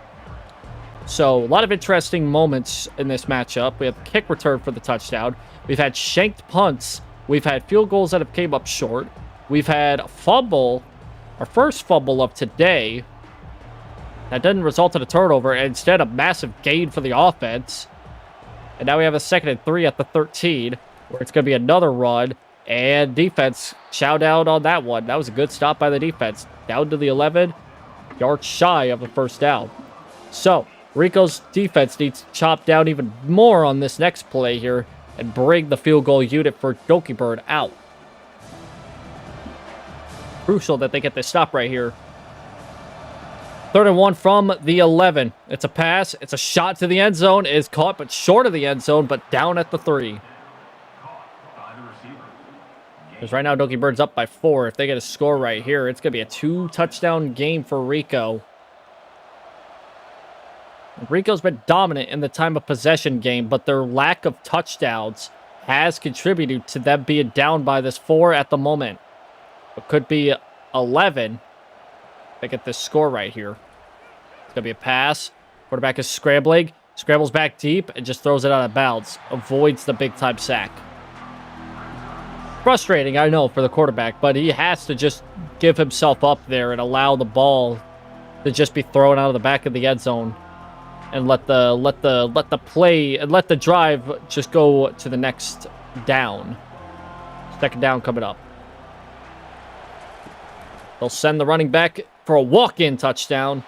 So a lot of interesting moments in this matchup. We have the kick return for the touchdown. We've had shanked punts. We've had field goals that have came up short. We've had a fumble, our first fumble of today, that didn't result in a turnover, and instead a massive gain for the offense. And now we have a 2nd and 3 at the 13, where it's going to be another run, and defense chow down on that one. That was a good stop by the defense. Down to the 11, yards shy of the first down. So, Riko's defense needs to chop down even more on this next play here and bring the field goal unit for Dokibird out. Crucial that they get this stop right here. 3rd and 1 from the 11. It's a pass. It's a shot to the end zone. It is caught, but short of the end zone, but down at the 3. Because right now, Dokibird's up by 4. If they get a score right here, it's going to be a 2-touchdown game for Riko. Riko's been dominant in the time of possession game, but their lack of touchdowns has contributed to them being down by this 4 at the moment. It could be 11. They get this score right here. It's going to be a pass. Quarterback is scrambling. Scrambles back deep and just throws it out of bounds. Avoids the big-time sack. Frustrating, I know, for the quarterback, but he has to just give himself up there and allow the ball to just be thrown out of the back of the end zone. And let the play and let the drive just go to the next down. 2nd down coming up. They'll send the running back for a walk-in touchdown.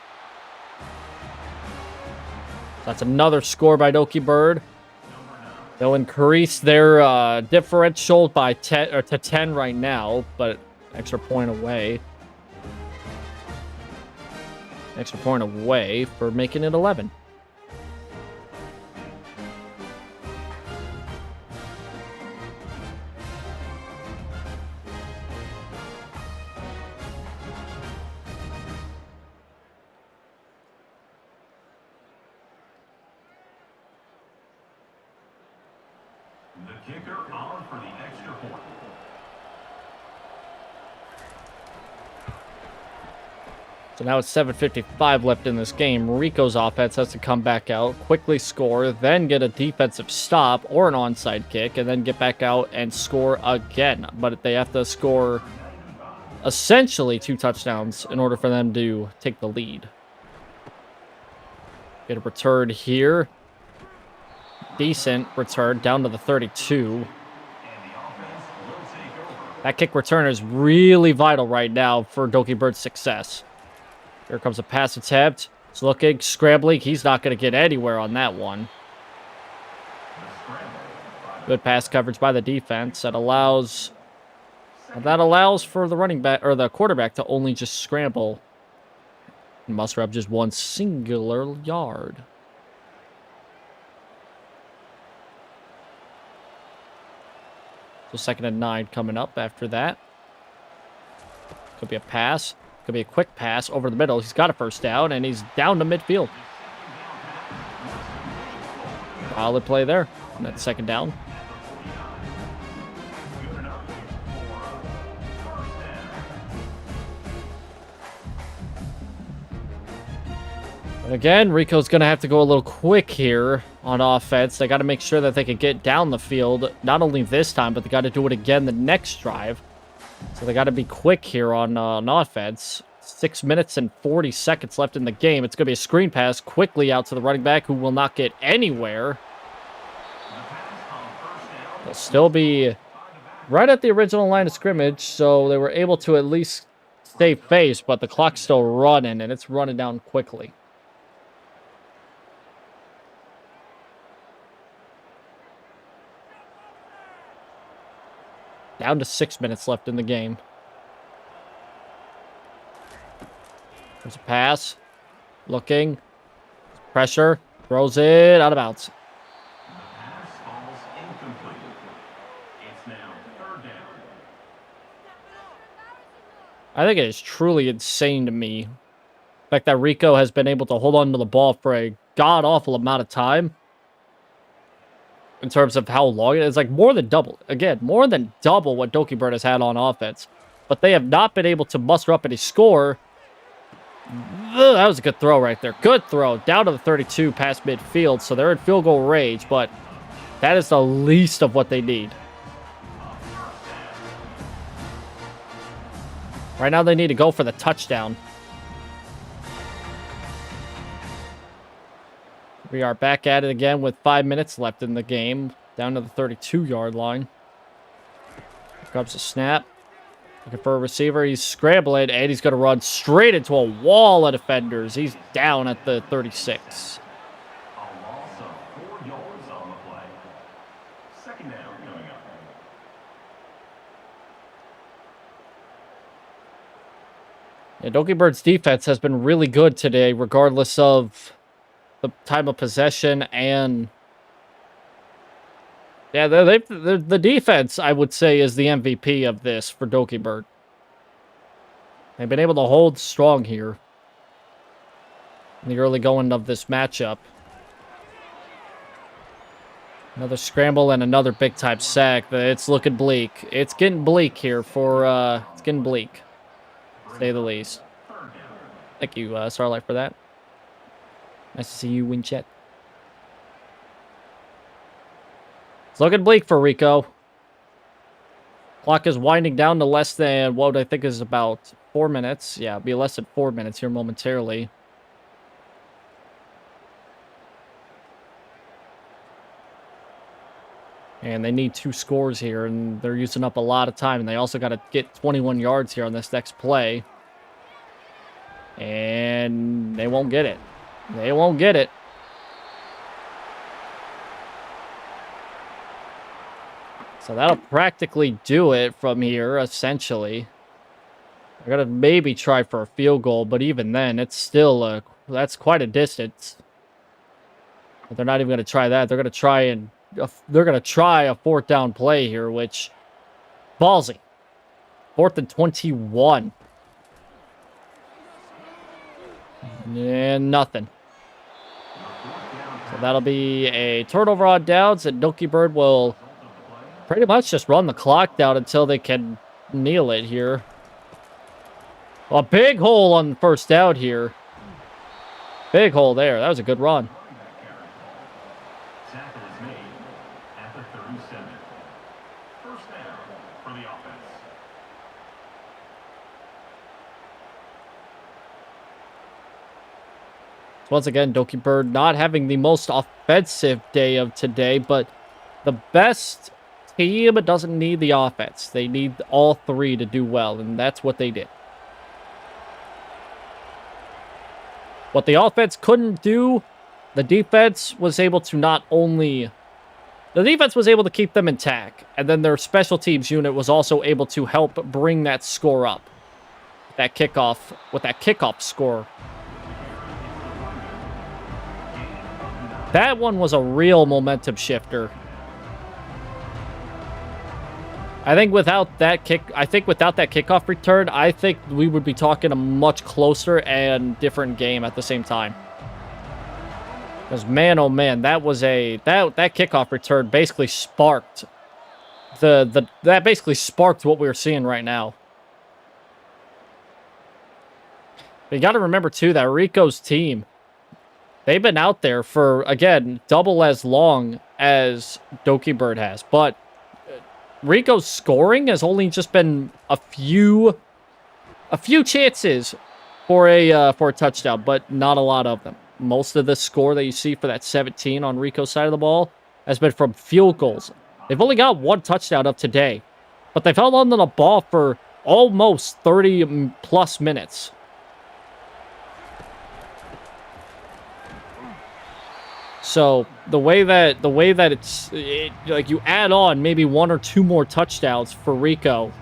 That's another score by Dokibird. They'll increase their differential by 10 to 10 right now, but extra point away. Extra point away for making it 11. The kicker on for the extra point. So now it's 7:55 left in this game. Riko's offense has to come back out, quickly score, then get a defensive stop or an onside kick, and then get back out and score again. But they have to score essentially 2 touchdowns in order for them to take the lead. Get a return here. Decent return down to the 32. That kick return is really vital right now for Dokibird's success. Here comes a pass attempt. It's looking, scrambling. He's not going to get anywhere on that one. Good pass coverage by the defense. That allows for the running back or the quarterback to only just scramble. He must grab just one singular yard. So 2nd and 9 coming up after that. Could be a pass. Could be a quick pass over the middle. He's got a first down, and he's down to midfield. Solid play there on that 2nd down. And again, Riko's going to have to go a little quick here on offense. They got to make sure that they can get down the field, not only this time, but they got to do it again the next drive. So they got to be quick here on offense. 6 minutes and 40 seconds left in the game. It's going to be a screen pass quickly out to the running back who will not get anywhere. They'll still be right at the original line of scrimmage, so they were able to at least save face, but the clock's still running, and it's running down quickly. Down to 6 minutes left in the game. There's a pass. Looking. Pressure. Throws it out of bounds. The pass falls incomplete. It's now 3rd down. I think it is truly insane to me. The fact that Riko has been able to hold on to the ball for a god-awful amount of time. In terms of how long it is. Like, more than double. Again, more than double what Dokibird has had on offense. But they have not been able to muster up any score. That was a good throw right there. Good throw. Down to the 32 past midfield. So they're in field goal range. But that is the least of what they need. Right now they need to go for the touchdown. We are back at it again with 5 minutes left in the game. Down to the 32-yard line. Here comes the snap. Looking for a receiver. He's scrambling, and he's going to run straight into a wall of defenders. He's down at the 36. A loss of 4 yards on the play. 2nd down coming up. Yeah, Dokibird's defense has been really good today, regardless of the time of possession and... Yeah, the defense, I would say, is the MVP of this for Dokibird. They've been able to hold strong here in the early going of this matchup. Another scramble and another big-time sack. It's looking bleak. It's getting bleak here for... it's getting bleak, to say the least. Thank you, Starlight, for that. Nice to see you, Winchet. It's looking bleak for Riko. Clock is winding down to less than what I think is about 4 minutes. Yeah, it'll be less than 4 minutes here momentarily. And they need 2 scores here, and they're using up a lot of time. And they also got to get 21 yards here on this next play. And they won't get it. They won't get it. So that'll practically do it from here, essentially. They're going to maybe try for a field goal, but even then, it's still that's quite a distance. But they're not even going to try that. They're going to try and they're going to try a 4th down play here, which ballsy. 4th and 21. And nothing. So that'll be a turnover on downs, and Dokibird will pretty much just run the clock down until they can kneel it here. A big hole on 1st down here. Big hole there. That was a good run. Tackle is made at the 37. 1st down for the offense. Once again, Dokibird not having the most offensive day of today, but the best team doesn't need the offense. They need all 3 to do well, and that's what they did. What the offense couldn't do, the defense was able to not only... The defense was able to keep them intact, and then their special teams unit was also able to help bring that score up. That kickoff, with that kickoff score. That one was a real momentum shifter. I think without that kickoff return, I think we would be talking a much closer and different game at the same time. Because man, oh man, that was that kickoff return basically sparked that basically sparked what we were seeing right now. But you got to remember too that Riko's team, they've been out there for, again, double as long as Dokibird has. But Riko's scoring has only just been a few chances for a touchdown, but not a lot of them. Most of the score that you see for that 17 on Riko's side of the ball has been from field goals. They've only got one touchdown up today, but they've held on to the ball for almost 30 plus minutes. So the way that it's like you add on maybe 1 or 2 more touchdowns for Riko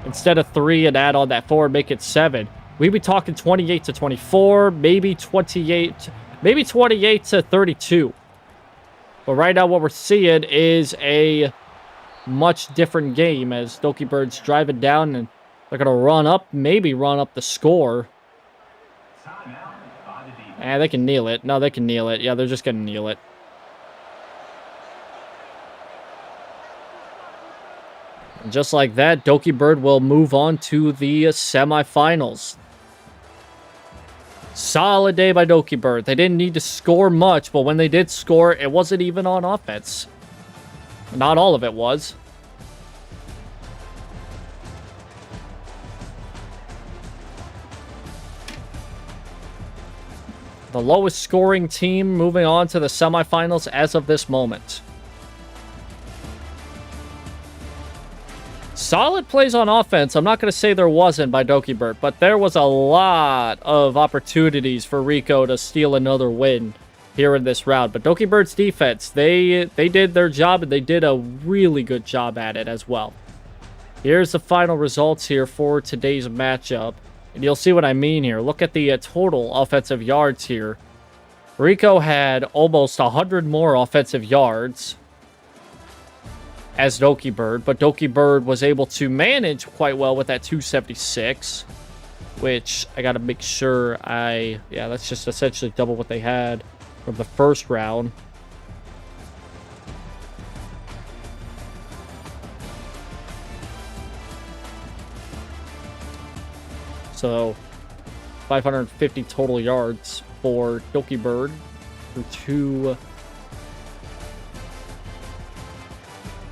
instead of 3 and add on that 4 and make it 7. We'd be talking 28 to 24, maybe 28 to 32. But right now what we're seeing is a much different game as Dokibird's driving down and they're going to maybe run up the score. And they can kneel it. No, they can kneel it. Yeah, they're just going to kneel it. And just like that, Dokibird will move on to the semifinals. Solid day by Dokibird. They didn't need to score much, but when they did score, it wasn't even on offense. Not all of it was. The lowest scoring team moving on to the semifinals as of this moment. Solid plays on offense. I'm not going to say there wasn't by Dokibird, but there was a lot of opportunities for Riko to steal another win here in this round. But Dokibird's defense, they did their job, and they did a really good job at it as well. Here's the final results here for today's matchup. And you'll see what I mean here. Look at the total offensive yards here. Riko had almost 100 more offensive yards as Dokibird, but Dokibird was able to manage quite well with that 276, which I got to make sure yeah, that's just essentially double what they had from the first round. So, 550 total yards for Dokibird through 2.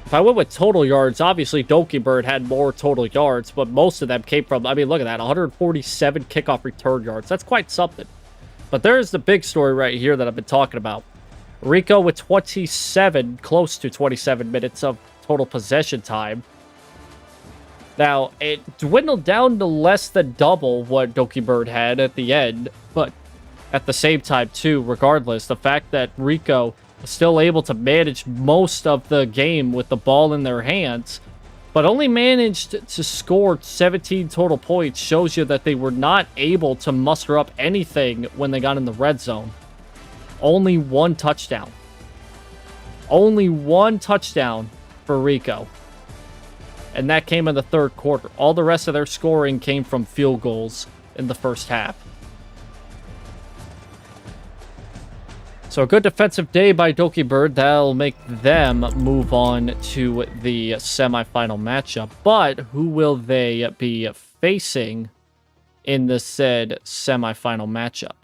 If I went with total yards, obviously Dokibird had more total yards, but most of them came from, I mean, look at that, 147 kickoff return yards. That's quite something. But there's the big story right here that I've been talking about. Riko with 27, close to 27 minutes of total possession time. Now, it dwindled down to less than double what Dokibird had at the end, but at the same time, too, regardless, the fact that Riko was still able to manage most of the game with the ball in their hands, but only managed to score 17 total points shows you that they were not able to muster up anything when they got in the red zone. Only 1 touchdown. Only 1 touchdown for Riko. And that came in the third quarter. All the rest of their scoring came from field goals in the first half. So a good defensive day by Dokibird. That'll make them move on to the semifinal matchup. But who will they be facing in the said semifinal matchup?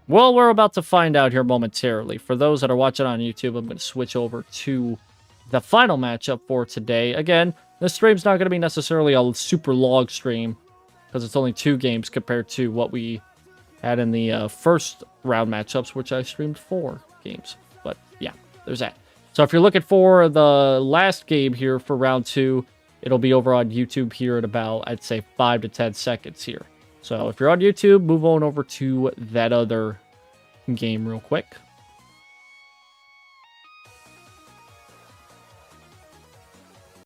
Well, we're about to find out here momentarily. For those that are watching on YouTube, I'm going to switch over to the final matchup for today. Again, this stream's not going to be necessarily a super long stream because it's only 2 games compared to what we had in the first round matchups, which I streamed 4 games. But yeah, there's that. So if you're looking for the last game here for round 2, it'll be over on YouTube here at about, I'd say, 5 to 10 seconds here. So if you're on YouTube, move on over to that other game real quick.